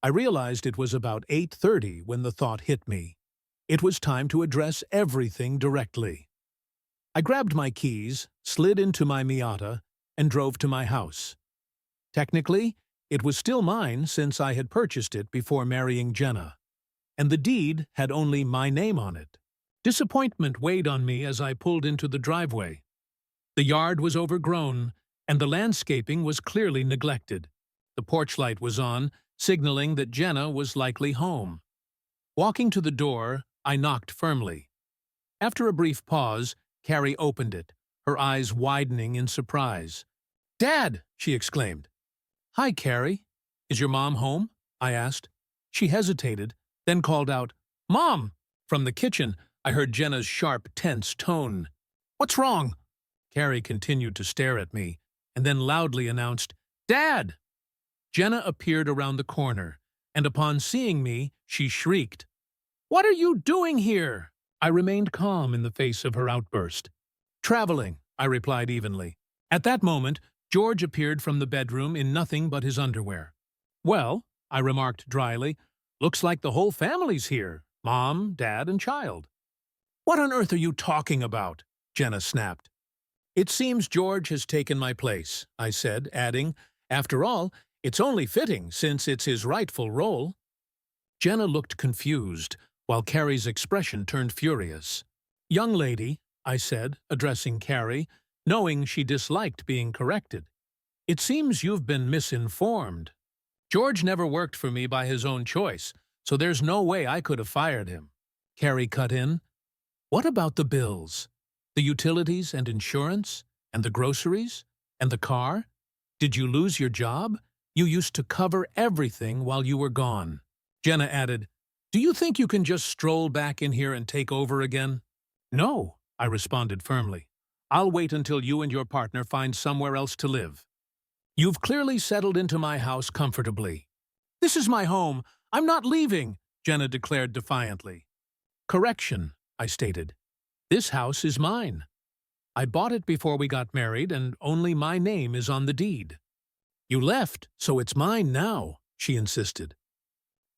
I realized it was about 8:30 when the thought hit me. It was time to address everything directly. I grabbed my keys, slid into my Miata, and drove to my house. Technically, it was still mine since I had purchased it before marrying Jenna, and the deed had only my name on it. Disappointment weighed on me as I pulled into the driveway. The yard was overgrown, and the landscaping was clearly neglected. The porch light was on, signaling that Jenna was likely home. Walking to the door, I knocked firmly. After a brief pause, Carrie opened it, her eyes widening in surprise. "Dad!" she exclaimed. "Hi, Carrie. Is your mom home?" I asked. She hesitated, then called out, "Mom!" From the kitchen, I heard Jenna's sharp, tense tone. "What's wrong?" Carrie continued to stare at me, and then loudly announced, "Dad!" Jenna appeared around the corner, and upon seeing me, she shrieked, "What are you doing here?" I remained calm in the face of her outburst. "Traveling," I replied evenly. At that moment, George appeared from the bedroom in nothing but his underwear. "Well," I remarked dryly, "looks like the whole family's here, Mom, Dad, and child." "What on earth are you talking about?" Jenna snapped. "It seems George has taken my place," I said, adding, "After all, it's only fitting since it's his rightful role." Jenna looked confused, while Carrie's expression turned furious. "Young lady," I said, addressing Carrie, knowing she disliked being corrected, "it seems you've been misinformed. George never worked for me by his own choice, so there's no way I could have fired him." Carrie cut in, "What about the bills? The utilities and insurance? And the groceries? And the car? Did you lose your job? You used to cover everything while you were gone." Jenna added, "Do you think you can just stroll back in here and take over again?" "No," I responded firmly. "I'll wait until you and your partner find somewhere else to live. You've clearly settled into my house comfortably." "This is my home. I'm not leaving," Jenna declared defiantly. "Correction," I stated. "This house is mine. I bought it before we got married, and only my name is on the deed." "You left, so it's mine now," she insisted.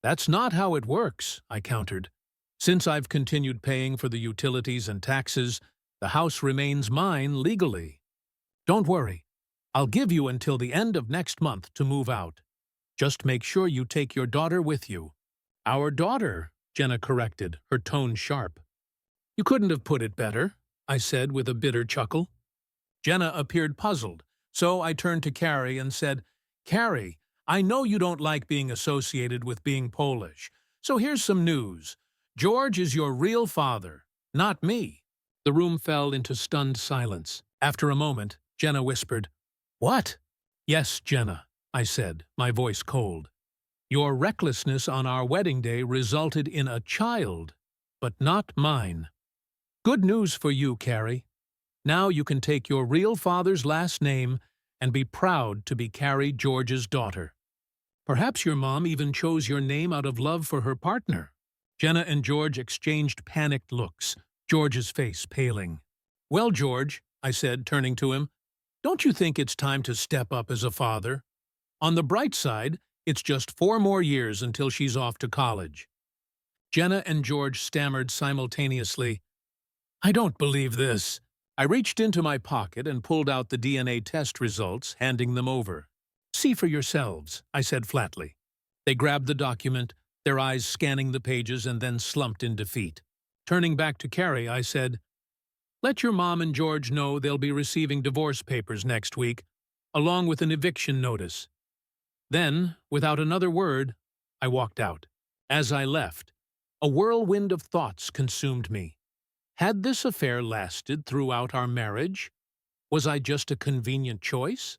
"That's not how it works," I countered. "Since I've continued paying for the utilities and taxes, the house remains mine legally. Don't worry. I'll give you until the end of next month to move out. Just make sure you take your daughter with you." "Our daughter," Jenna corrected, her tone sharp. "You couldn't have put it better," I said with a bitter chuckle. Jenna appeared puzzled, so I turned to Carrie and said, "Carrie, I know you don't like being associated with being Polish, so here's some news. George is your real father, not me." The room fell into stunned silence. After a moment, Jenna whispered, "What?" "Yes, Jenna," I said, my voice cold. "Your recklessness on our wedding day resulted in a child, but not mine. Good news for you, Carrie. Now you can take your real father's last name and be proud to be Carrie George's daughter. Perhaps your mom even chose your name out of love for her partner." Jenna and George exchanged panicked looks, George's face paling. "Well, George," I said, turning to him, "don't you think it's time to step up as a father? On the bright side, it's just 4 more years until she's off to college." Jenna and George stammered simultaneously, "I don't believe this." I reached into my pocket and pulled out the DNA test results, handing them over. "See for yourselves," I said flatly. They grabbed the document, their eyes scanning the pages, and then slumped in defeat. Turning back to Carrie, I said, "Let your mom and George know they'll be receiving divorce papers next week, along with an eviction notice." Then, without another word, I walked out. As I left, a whirlwind of thoughts consumed me. Had this affair lasted throughout our marriage? Was I just a convenient choice?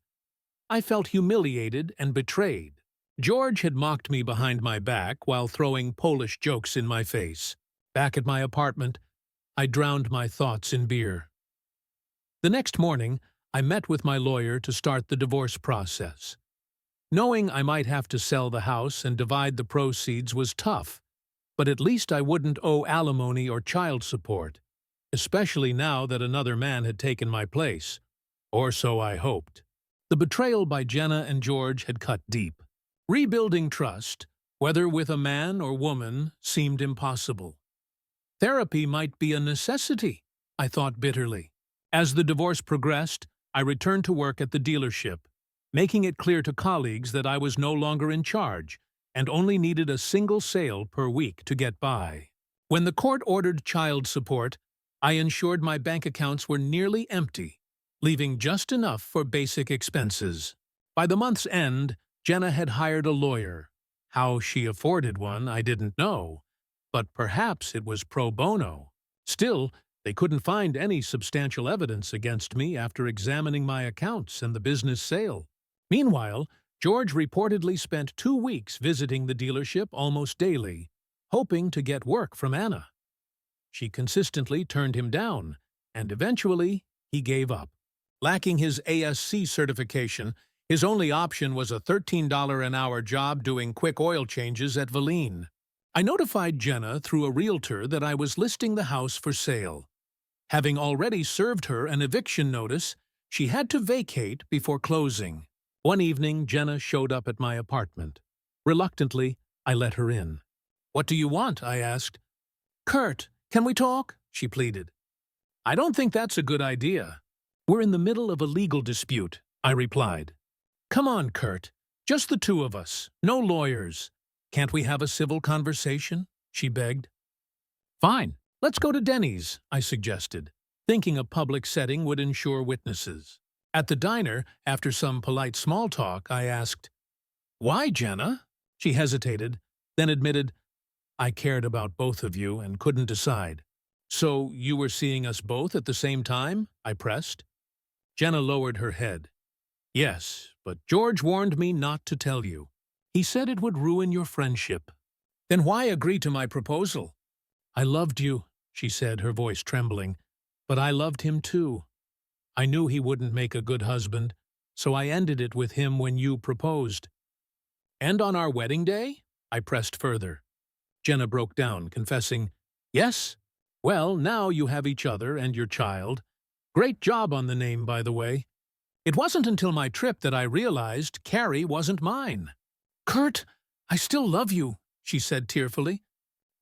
I felt humiliated and betrayed. George had mocked me behind my back while throwing Polish jokes in my face. Back at my apartment, I drowned my thoughts in beer. The next morning, I met with my lawyer to start the divorce process. Knowing I might have to sell the house and divide the proceeds was tough, but at least I wouldn't owe alimony or child support, especially now that another man had taken my place. Or so I hoped. The betrayal by Jenna and George had cut deep. Rebuilding trust, whether with a man or woman, seemed impossible. Therapy might be a necessity, I thought bitterly. As the divorce progressed, I returned to work at the dealership, making it clear to colleagues that I was no longer in charge and only needed a single sale per week to get by. When the court ordered child support, I ensured my bank accounts were nearly empty, leaving just enough for basic expenses. By the month's end, Jenna had hired a lawyer. How she afforded one, I didn't know, but perhaps it was pro bono. Still, they couldn't find any substantial evidence against me after examining my accounts and the business sale. Meanwhile, George reportedly spent 2 weeks visiting the dealership almost daily, hoping to get work from Anna. She consistently turned him down, and eventually he gave up. Lacking his ASC certification, his only option was a $13 an hour job doing quick oil changes at Valine. I notified Jenna through a realtor that I was listing the house for sale. Having already served her an eviction notice, she had to vacate before closing. One evening, Jenna showed up at my apartment. Reluctantly, I let her in. "What do you want?" I asked. "Kurt, can we talk?" she pleaded. "I don't think that's a good idea. We're in the middle of a legal dispute," I replied. "Come on, Kurt. Just the two of us. No lawyers. Can't we have a civil conversation?" she begged. "Fine. Let's go to Denny's," I suggested, thinking a public setting would ensure witnesses. At the diner, after some polite small talk, I asked, "Why, Jenna?" She hesitated, then admitted, "I cared about both of you and couldn't decide." "So you were seeing us both at the same time?" I pressed. Jenna lowered her head. "Yes, but George warned me not to tell you. He said it would ruin your friendship." "Then why agree to my proposal?" "I loved you," she said, her voice trembling, "but I loved him too. I knew he wouldn't make a good husband, so I ended it with him when you proposed." "And on our wedding day?" I pressed further. Jenna broke down, confessing, "Yes? Well, now you have each other and your child. Great job on the name, by the way. It wasn't until my trip that I realized Carrie wasn't mine." "Kurt, I still love you," she said tearfully.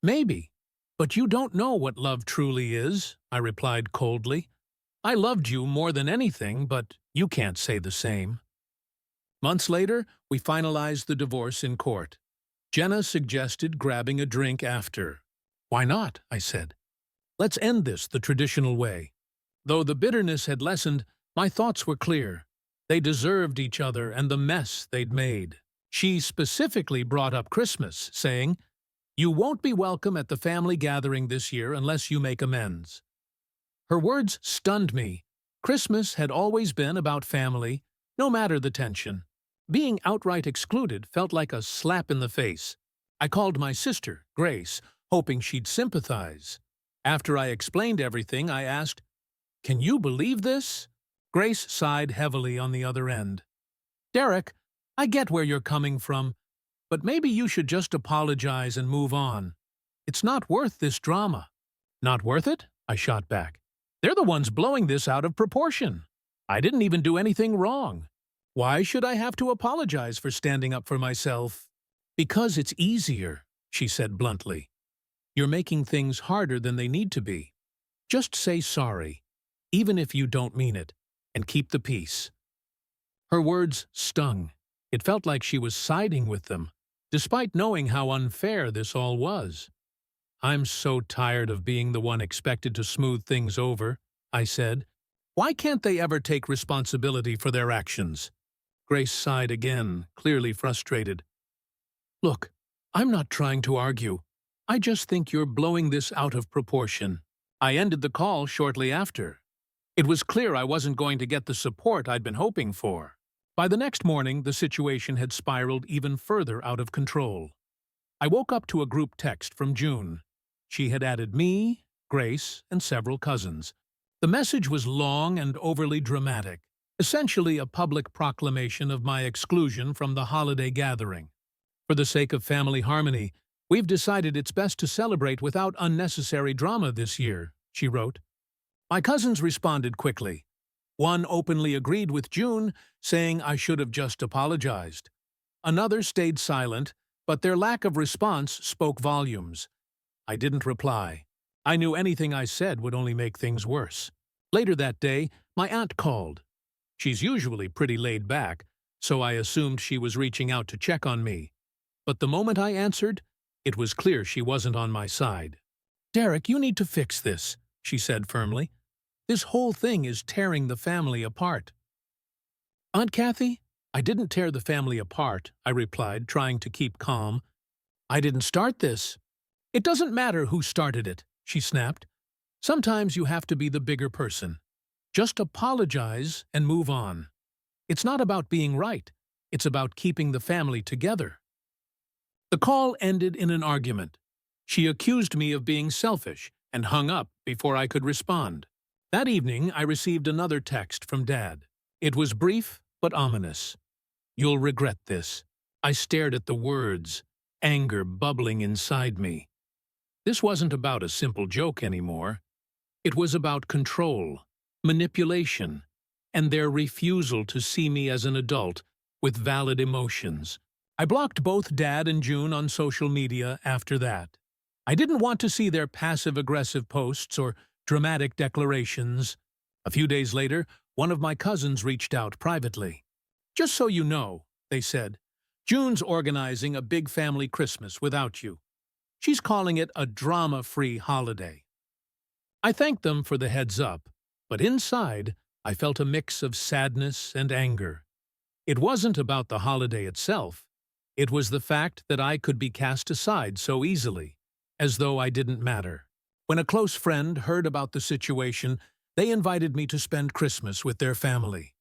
"Maybe, but you don't know what love truly is," I replied coldly. "I loved you more than anything, but you can't say the same." Months later, we finalized the divorce in court. Jenna suggested grabbing a drink after. "Why not?" I said. "Let's end this the traditional way." Though the bitterness had lessened, my thoughts were clear. They deserved each other and the mess they'd made. She specifically brought up Christmas, saying, "You won't be welcome at the family gathering this year unless you make amends." Her words stunned me. Christmas had always been about family, no matter the tension. Being outright excluded felt like a slap in the face. I called my sister, Grace, hoping she'd sympathize. After I explained everything, I asked, "Can you believe this?" Grace sighed heavily on the other end. "Derek, I get where you're coming from, but maybe you should just apologize and move on. It's not worth this drama." "Not worth it?" I shot back. "They're the ones blowing this out of proportion. I didn't even do anything wrong. Why should I have to apologize for standing up for myself?" "Because it's easier," she said bluntly. "You're making things harder than they need to be. Just say sorry, even if you don't mean it, and keep the peace." Her words stung. It felt like she was siding with them, despite knowing how unfair this all was. "I'm so tired of being the one expected to smooth things over," I said. "Why can't they ever take responsibility for their actions?" Grace sighed again, clearly frustrated. "Look, I'm not trying to argue. I just think you're blowing this out of proportion." I ended the call shortly after. It was clear I wasn't going to get the support I'd been hoping for. By the next morning, the situation had spiraled even further out of control. I woke up to a group text from June. She had added me, Grace, and several cousins. The message was long and overly dramatic, essentially a public proclamation of my exclusion from the holiday gathering. "For the sake of family harmony, we've decided it's best to celebrate without unnecessary drama this year," she wrote. My cousins responded quickly. One openly agreed with June, saying I should have just apologized. Another stayed silent, but their lack of response spoke volumes. I didn't reply. I knew anything I said would only make things worse. Later that day, my aunt called. She's usually pretty laid back, so I assumed she was reaching out to check on me. But the moment I answered, it was clear she wasn't on my side. "Derek, you need to fix this," she said firmly. "This whole thing is tearing the family apart." "Aunt Kathy, I didn't tear the family apart," I replied, trying to keep calm. "I didn't start this." "It doesn't matter who started it," she snapped. "Sometimes you have to be the bigger person. Just apologize and move on. It's not about being right. It's about keeping the family together." The call ended in an argument. She accused me of being selfish and hung up before I could respond. That evening, I received another text from Dad. It was brief but ominous. "You'll regret this." I stared at the words, anger bubbling inside me. This wasn't about a simple joke anymore. It was about control, manipulation, and their refusal to see me as an adult with valid emotions. I blocked both Dad and June on social media after that. I didn't want to see their passive-aggressive posts or dramatic declarations. A few days later, one of my cousins reached out privately. "Just so you know," they said, "June's organizing a big family Christmas without you. She's calling it a drama-free holiday." I thanked them for the heads up, but inside, I felt a mix of sadness and anger. It wasn't about the holiday itself. It was the fact that I could be cast aside so easily, as though I didn't matter. When a close friend heard about the situation, they invited me to spend Christmas with their family.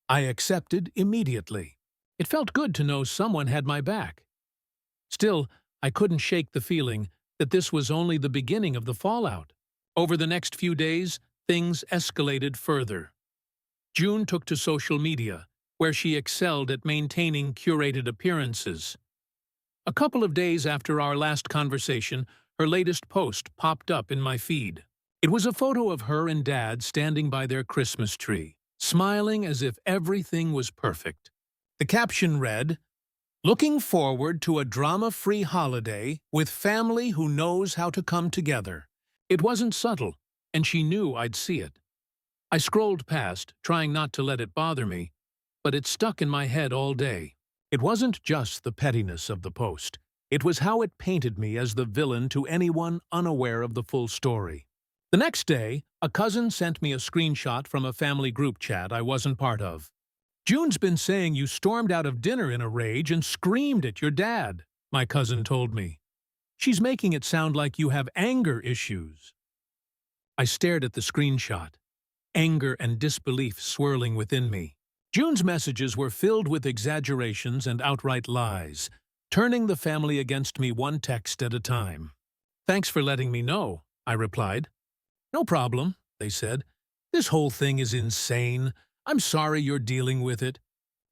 I accepted immediately. It felt good to know someone had my back. Still, I couldn't shake the feeling that this was only the beginning of the fallout. Over the next few days, things escalated further. June took to social media, where she excelled at maintaining curated appearances. A couple of days after our last conversation, her latest post popped up in my feed. It was a photo of her and Dad standing by their Christmas tree, smiling as if everything was perfect. The caption read, "Looking forward to a drama-free holiday with family who knows how to come together." It wasn't subtle, and she knew I'd see it. I scrolled past, trying not to let it bother me, but it stuck in my head all day. It wasn't just the pettiness of the post. It was how it painted me as the villain to anyone unaware of the full story. The next day, a cousin sent me a screenshot from a family group chat I wasn't part of. "June's been saying you stormed out of dinner in a rage and screamed at your dad," my cousin told me. "She's making it sound like you have anger issues." I stared at the screenshot, anger and disbelief swirling within me. June's messages were filled with exaggerations and outright lies, turning the family against me one text at a time. "Thanks for letting me know," I replied. "No problem," they said. "This whole thing is insane. I'm sorry you're dealing with it."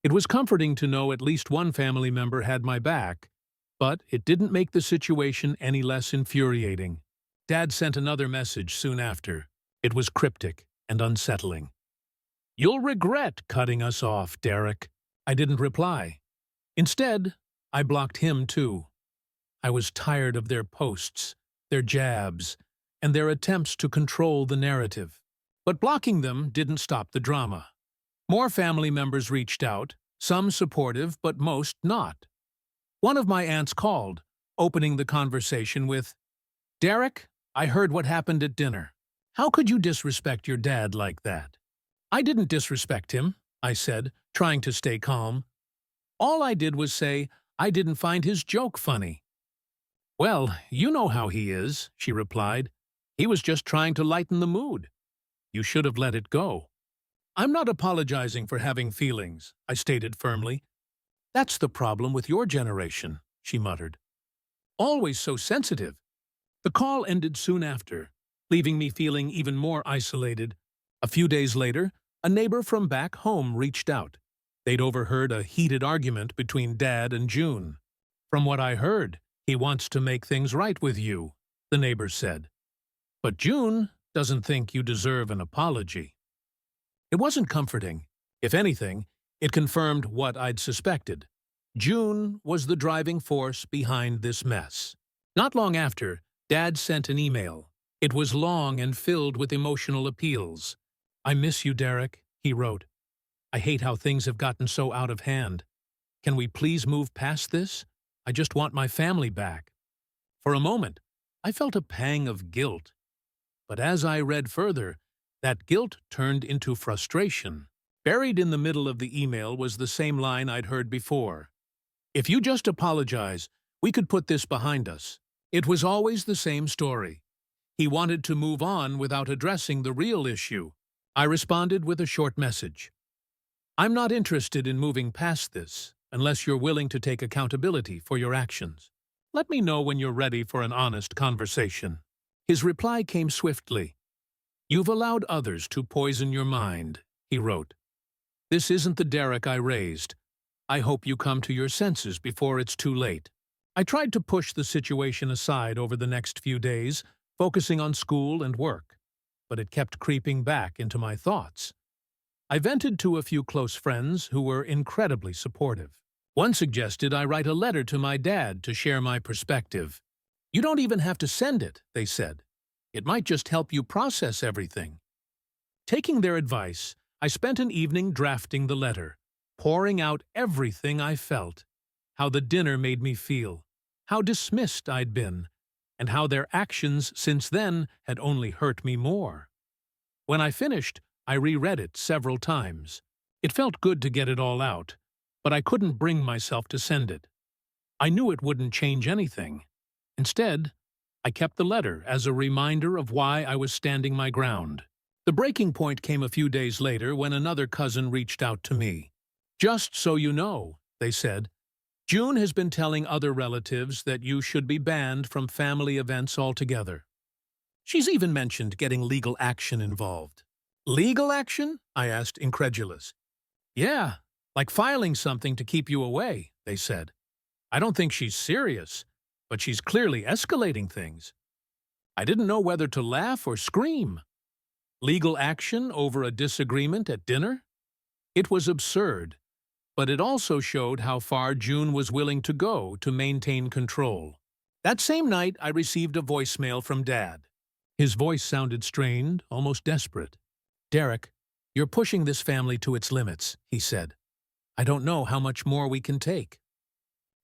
It was comforting to know at least one family member had my back, but it didn't make the situation any less infuriating. Dad sent another message soon after. It was cryptic and unsettling. "You'll regret cutting us off, Derek." I didn't reply. Instead, I blocked him too. I was tired of their posts, their jabs, and their attempts to control the narrative. But blocking them didn't stop the drama. More family members reached out, some supportive but most not. One of my aunts called, opening the conversation with, "Derek, I heard what happened at dinner. How could you disrespect your dad like that?" "I didn't disrespect him," I said, trying to stay calm. "All I did was say I didn't find his joke funny." "Well, you know how he is," she replied. "He was just trying to lighten the mood. You should have let it go." "I'm not apologizing for having feelings," I stated firmly. "That's the problem with your generation," she muttered. "Always so sensitive." The call ended soon after, leaving me feeling even more isolated. A few days later, a neighbor from back home reached out. They'd overheard a heated argument between Dad and June. "From what I heard, he wants to make things right with you," the neighbor said. "But June doesn't think you deserve an apology." It wasn't comforting. If anything, it confirmed what I'd suspected. June was the driving force behind this mess. Not long after, Dad sent an email. It was long and filled with emotional appeals. "I miss you, Derek," he wrote. "I hate how things have gotten so out of hand. Can we please move past this? I just want my family back." For a moment, I felt a pang of guilt. But as I read further, that guilt turned into frustration. Buried in the middle of the email was the same line I'd heard before. "If you just apologize, we could put this behind us." It was always the same story. He wanted to move on without addressing the real issue. I responded with a short message. "I'm not interested in moving past this unless you're willing to take accountability for your actions. Let me know when you're ready for an honest conversation." His reply came swiftly. "You've allowed others to poison your mind," he wrote. "This isn't the Derek I raised. I hope you come to your senses before it's too late." I tried to push the situation aside over the next few days, focusing on school and work, but it kept creeping back into my thoughts. I vented to a few close friends who were incredibly supportive. One suggested I write a letter to my dad to share my perspective. "You don't even have to send it," they said. "It might just help you process everything." Taking their advice, I spent an evening drafting the letter, pouring out everything I felt. How the dinner made me feel, how dismissed I'd been, and how their actions since then had only hurt me more. When I finished, I reread it several times. It felt good to get it all out, but I couldn't bring myself to send it. I knew it wouldn't change anything. Instead, I kept the letter as a reminder of why I was standing my ground. The breaking point came a few days later when another cousin reached out to me. "Just so you know," they said, "June has been telling other relatives that you should be banned from family events altogether. She's even mentioned getting legal action involved." "Legal action?" I asked, incredulous. "Yeah, like filing something to keep you away," they said. "I don't think she's serious, but she's clearly escalating things." I didn't know whether to laugh or scream. Legal action over a disagreement at dinner? It was absurd, but it also showed how far June was willing to go to maintain control. That same night, I received a voicemail from Dad. His voice sounded strained, almost desperate. "Derek, you're pushing this family to its limits," he said. "I don't know how much more we can take."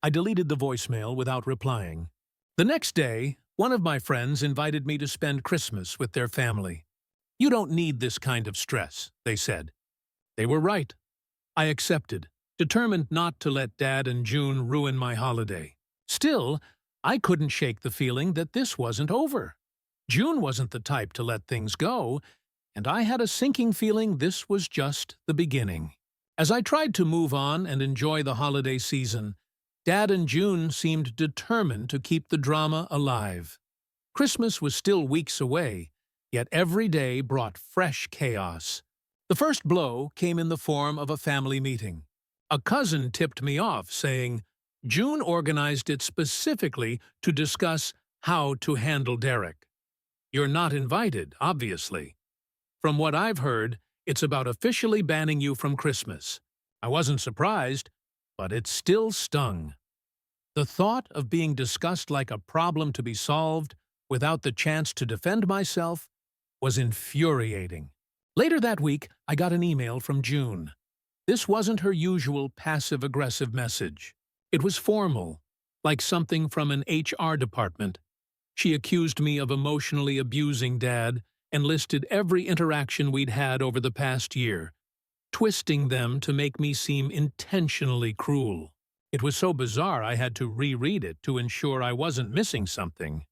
I deleted the voicemail without replying. The next day, one of my friends invited me to spend Christmas with their family. "You don't need this kind of stress," they said. They were right. I accepted, determined not to let Dad and June ruin my holiday. Still, I couldn't shake the feeling that this wasn't over. June wasn't the type to let things go, and I had a sinking feeling this was just the beginning. As I tried to move on and enjoy the holiday season, Dad and June seemed determined to keep the drama alive. Christmas was still weeks away, yet every day brought fresh chaos. The first blow came in the form of a family meeting. A cousin tipped me off, saying, "June organized it specifically to discuss how to handle Derek. You're not invited, obviously. From what I've heard, it's about officially banning you from Christmas." I wasn't surprised, but it still stung. The thought of being discussed like a problem to be solved without the chance to defend myself was infuriating. Later that week, I got an email from June. This wasn't her usual passive-aggressive message. It was formal, like something from an HR department. She accused me of emotionally abusing Dad and listed every interaction we'd had over the past year, twisting them to make me seem intentionally cruel. It was so bizarre I had to reread it to ensure I wasn't missing something.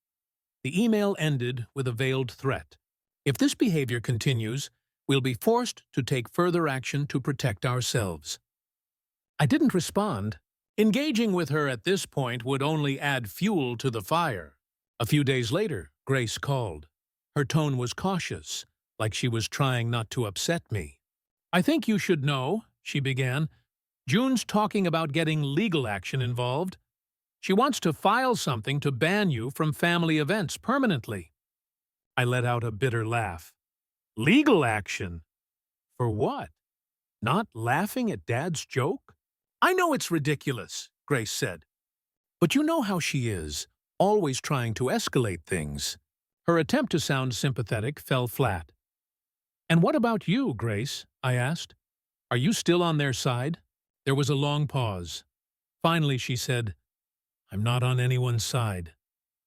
The email ended with a veiled threat. "If this behavior continues, we'll be forced to take further action to protect ourselves." I didn't respond. Engaging with her at this point would only add fuel to the fire. A few days later, Grace called. Her tone was cautious, like she was trying not to upset me. "I think you should know," she began. "June's talking about getting legal action involved. She wants to file something to ban you from family events permanently." I let out a bitter laugh. Legal action? For what? Not laughing at Dad's joke? I know it's ridiculous. Grace said. "But you know how she is, always trying to escalate things." Her attempt to sound sympathetic fell flat. "And what about you, Grace?" I asked. "Are you still on their side?" There was a long pause. Finally, she said, "I'm not on anyone's side.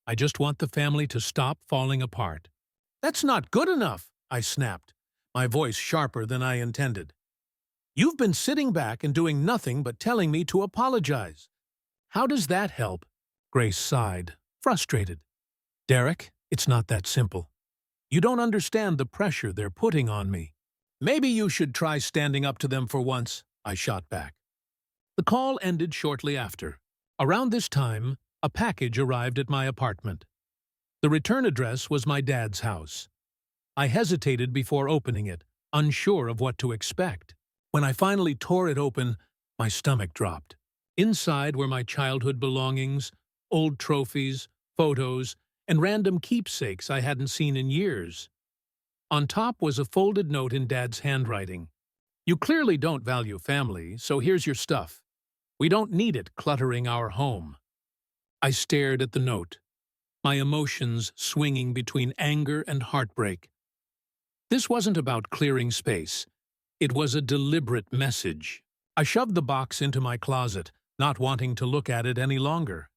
I just want the family to stop falling apart." "That's not good enough," I snapped, my voice sharper than I intended. "You've been sitting back and doing nothing but telling me to apologize." "How does that help?" Grace sighed, frustrated. "Derek, it's not that simple. You don't understand the pressure they're putting on me." "Maybe you should try standing up to them for once," I shot back. The call ended shortly after. Around this time, a package arrived at my apartment. The return address was my dad's house. I hesitated before opening it, unsure of what to expect. When I finally tore it open, my stomach dropped. Inside were my childhood belongings, old trophies, photos, and random keepsakes I hadn't seen in years. On top was a folded note in Dad's handwriting. "You clearly don't value family, so here's your stuff. We don't need it cluttering our home." I stared at the note, my emotions swinging between anger and heartbreak. This wasn't about clearing space. It was a deliberate message. I shoved the box into my closet, not wanting to look at it any longer.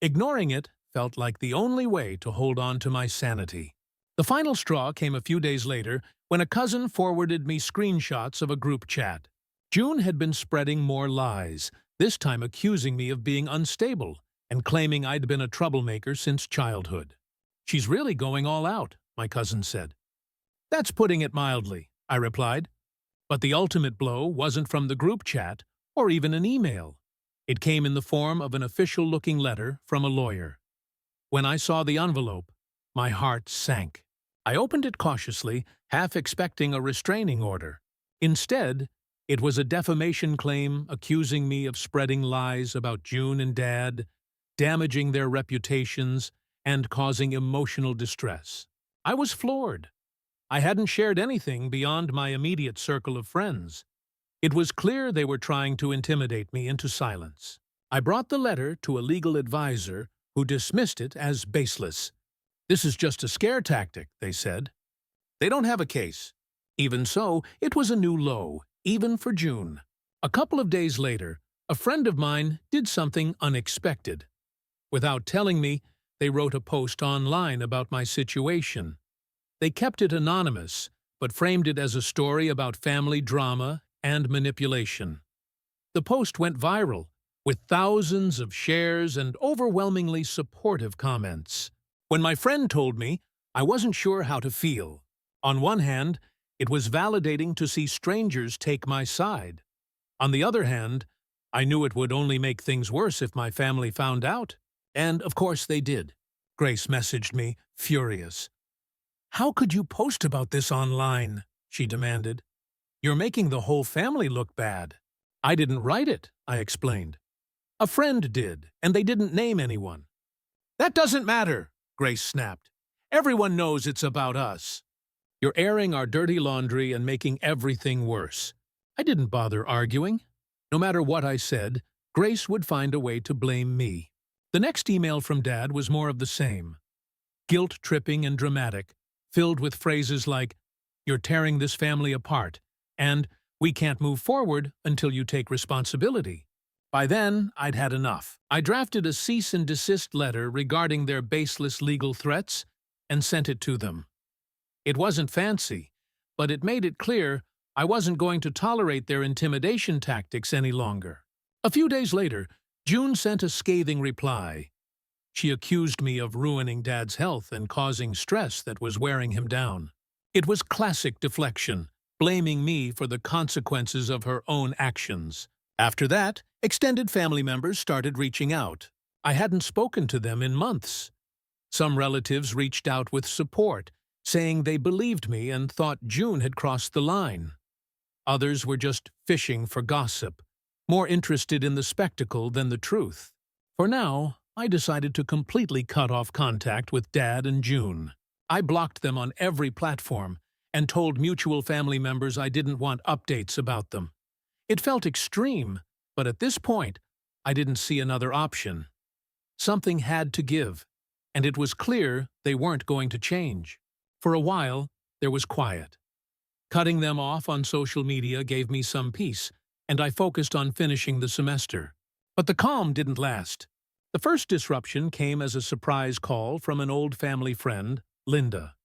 Ignoring it felt like the only way to hold on to my sanity. The final straw came a few days later when a cousin forwarded me screenshots of a group chat. June had been spreading more lies, this time accusing me of being unstable and claiming I'd been a troublemaker since childhood. "She's really going all out," my cousin said. "That's putting it mildly," I replied. But the ultimate blow wasn't from the group chat or even an email. It came in the form of an official-looking letter from a lawyer. When I saw the envelope, my heart sank. I opened it cautiously, half expecting a restraining order. Instead, it was a defamation claim accusing me of spreading lies about June and Dad, damaging their reputations, and causing emotional distress. I was floored. I hadn't shared anything beyond my immediate circle of friends. It was clear they were trying to intimidate me into silence. I brought the letter to a legal advisor who dismissed it as baseless. "This is just a scare tactic," they said. "They don't have a case." Even so, it was a new low, even for June. A couple of days later, a friend of mine did something unexpected. Without telling me, they wrote a post online about my situation. They kept it anonymous, but framed it as a story about family drama and manipulation. The post went viral, with thousands of shares and overwhelmingly supportive comments. When my friend told me, I wasn't sure how to feel. On one hand, it was validating to see strangers take my side. On the other hand, I knew it would only make things worse if my family found out. And, of course, they did. Grace messaged me, furious. "How could you post about this online?" she demanded. "You're making the whole family look bad." "I didn't write it," I explained. "A friend did, and they didn't name anyone." "That doesn't matter," Grace snapped. "Everyone knows it's about us." "You're airing our dirty laundry and making everything worse." I didn't bother arguing. No matter what I said, Grace would find a way to blame me. The next email from Dad was more of the same. Guilt-tripping and dramatic, filled with phrases like, "You're tearing this family apart," and "We can't move forward until you take responsibility." By then, I'd had enough. I drafted a cease and desist letter regarding their baseless legal threats and sent it to them. It wasn't fancy, but it made it clear I wasn't going to tolerate their intimidation tactics any longer. A few days later, June sent a scathing reply. She accused me of ruining Dad's health and causing stress that was wearing him down. It was classic deflection, blaming me for the consequences of her own actions. After that, extended family members started reaching out. I hadn't spoken to them in months. Some relatives reached out with support, saying they believed me and thought June had crossed the line. Others were just fishing for gossip, more interested in the spectacle than the truth. For now, I decided to completely cut off contact with Dad and June. I blocked them on every platform and told mutual family members I didn't want updates about them. It felt extreme, but at this point, I didn't see another option. Something had to give, and it was clear they weren't going to change. For a while, there was quiet. Cutting them off on social media gave me some peace, and I focused on finishing the semester. But the calm didn't last. The first disruption came as a surprise call from an old family friend, Linda.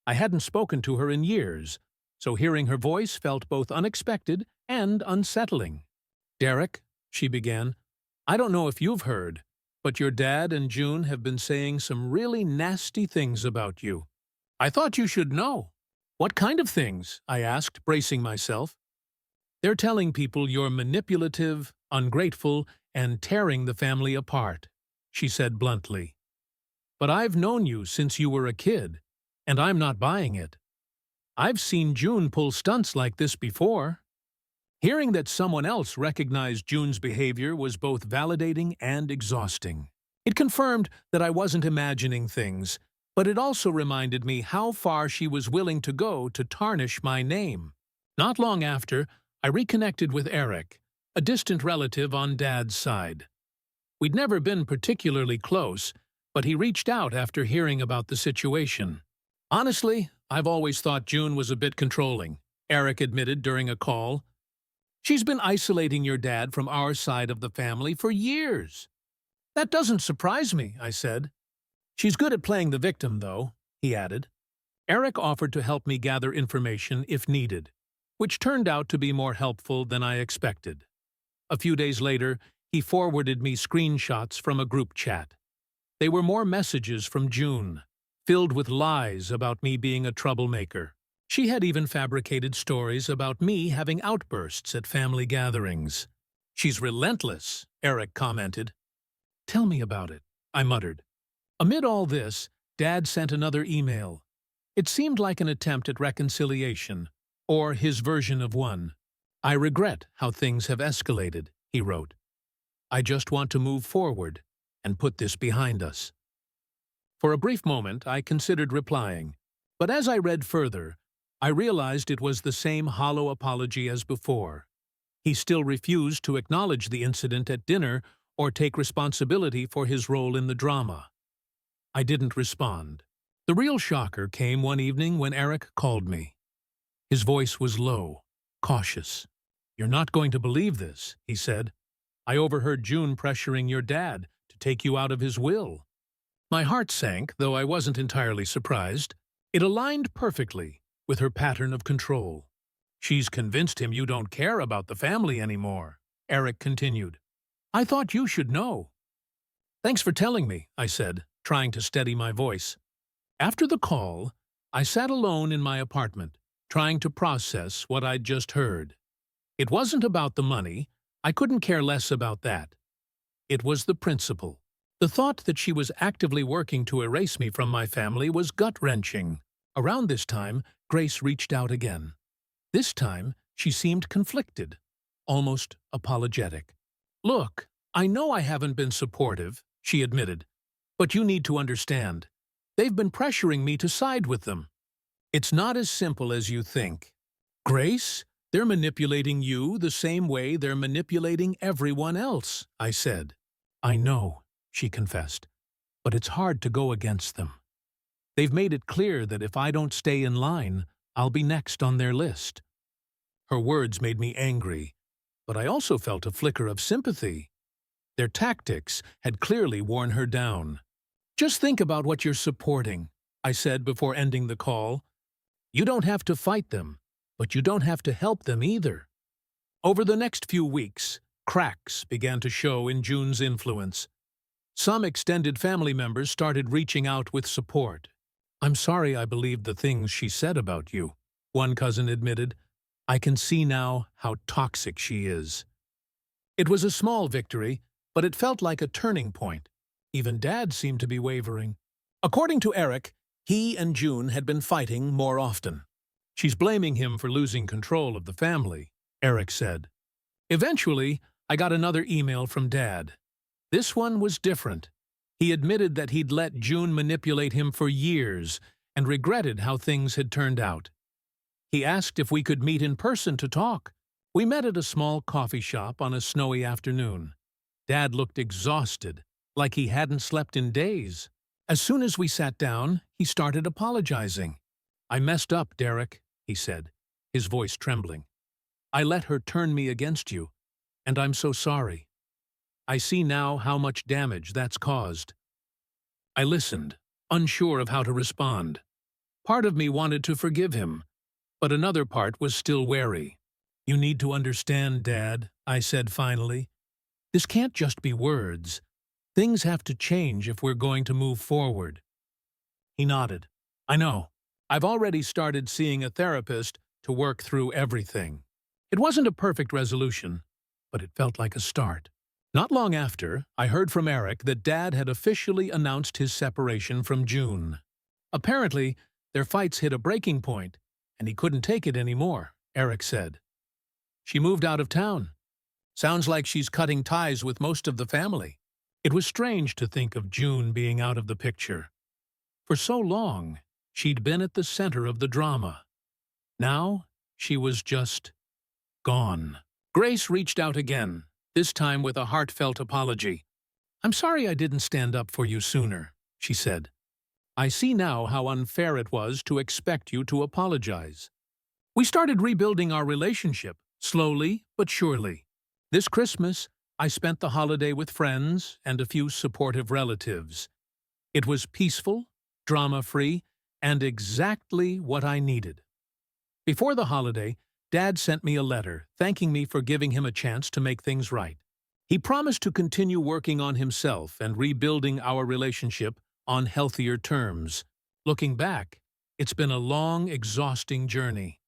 I hadn't spoken to her in years, so hearing her voice felt both unexpected and unsettling. "Derek," she began, "I don't know if you've heard, but your dad and June have been saying some really nasty things about you. I thought you should know." "What kind of things?" I asked, bracing myself. "They're telling people you're manipulative, ungrateful, and tearing the family apart," she said bluntly. "But I've known you since you were a kid, and I'm not buying it. I've seen June pull stunts like this before." Hearing that someone else recognized June's behavior was both validating and exhausting. It confirmed that I wasn't imagining things, but it also reminded me how far she was willing to go to tarnish my name. Not long after, I reconnected with Eric, a distant relative on Dad's side. We'd never been particularly close, but he reached out after hearing about the situation. "Honestly, I've always thought June was a bit controlling," Eric admitted during a call. "She's been isolating your dad from our side of the family for years." "That doesn't surprise me," I said. "She's good at playing the victim, though," he added. Eric offered to help me gather information if needed, which turned out to be more helpful than I expected. A few days later, he forwarded me screenshots from a group chat. They were more messages from June, filled with lies about me being a troublemaker. She had even fabricated stories about me having outbursts at family gatherings. "She's relentless," Eric commented. "Tell me about it," I muttered. Amid all this, Dad sent another email. It seemed like an attempt at reconciliation, or his version of one. "I regret how things have escalated," he wrote. "I just want to move forward and put this behind us." For a brief moment, I considered replying, but as I read further, I realized it was the same hollow apology as before. He still refused to acknowledge the incident at dinner or take responsibility for his role in the drama. I didn't respond. The real shocker came one evening when Eric called me. His voice was low, cautious. "You're not going to believe this," he said. "I overheard June pressuring your dad to take you out of his will." My heart sank, though I wasn't entirely surprised. It aligned perfectly with her pattern of control. "She's convinced him you don't care about the family anymore," Eric continued. "I thought you should know." "Thanks for telling me," I said, trying to steady my voice. After the call, I sat alone in my apartment, trying to process what I'd just heard. It wasn't about the money. I couldn't care less about that. It was the principle. The thought that she was actively working to erase me from my family was gut-wrenching. Around this time, Grace reached out again. This time, she seemed conflicted, almost apologetic. "Look, I know I haven't been supportive," she admitted, "but you need to understand. They've been pressuring me to side with them. It's not as simple as you think. Grace, they're manipulating you the same way they're manipulating everyone else," I said. "I know," she confessed, "but it's hard to go against them. They've made it clear that if I don't stay in line, I'll be next on their list." Her words made me angry, but I also felt a flicker of sympathy. Their tactics had clearly worn her down. "Just think about what you're supporting," I said before ending the call. "You don't have to fight them, but you don't have to help them either." Over the next few weeks, cracks began to show in June's influence. Some extended family members started reaching out with support. "I'm sorry I believed the things she said about you," one cousin admitted. "I can see now how toxic she is." It was a small victory, but it felt like a turning point. Even Dad seemed to be wavering. According to Eric, he and June had been fighting more often. "She's blaming him for losing control of the family," Eric said. Eventually, I got another email from Dad. This one was different. He admitted that he'd let June manipulate him for years and regretted how things had turned out. He asked if we could meet in person to talk. We met at a small coffee shop on a snowy afternoon. Dad looked exhausted, like he hadn't slept in days. As soon as we sat down, he started apologizing. "I messed up, Derek," he said, his voice trembling. "I let her turn me against you, and I'm so sorry. I see now how much damage that's caused." I listened, unsure of how to respond. Part of me wanted to forgive him, but another part was still wary. "You need to understand, Dad," I said finally. "This can't just be words. Things have to change if we're going to move forward." He nodded. "I know. I've already started seeing a therapist to work through everything." It wasn't a perfect resolution, but it felt like a start. Not long after, I heard from Eric that Dad had officially announced his separation from June. Apparently, their fights hit a breaking point, and he couldn't take it anymore, Eric said. "She moved out of town. Sounds like she's cutting ties with most of the family." It was strange to think of June being out of the picture. For so long, she'd been at the center of the drama. Now, she was just gone. Grace reached out again, this time with a heartfelt apology. "I'm sorry I didn't stand up for you sooner," she said. "I see now how unfair it was to expect you to apologize." We started rebuilding our relationship, slowly but surely. This Christmas, I spent the holiday with friends and a few supportive relatives. It was peaceful, drama-free, and exactly what I needed. Before the holiday, Dad sent me a letter thanking me for giving him a chance to make things right. He promised to continue working on himself and rebuilding our relationship on healthier terms. Looking back, it's been a long, exhausting journey.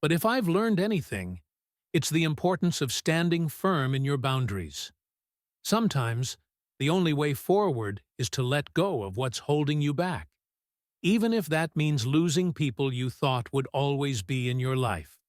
But if I've learned anything, it's the importance of standing firm in your boundaries. Sometimes, the only way forward is to let go of what's holding you back, even if that means losing people you thought would always be in your life.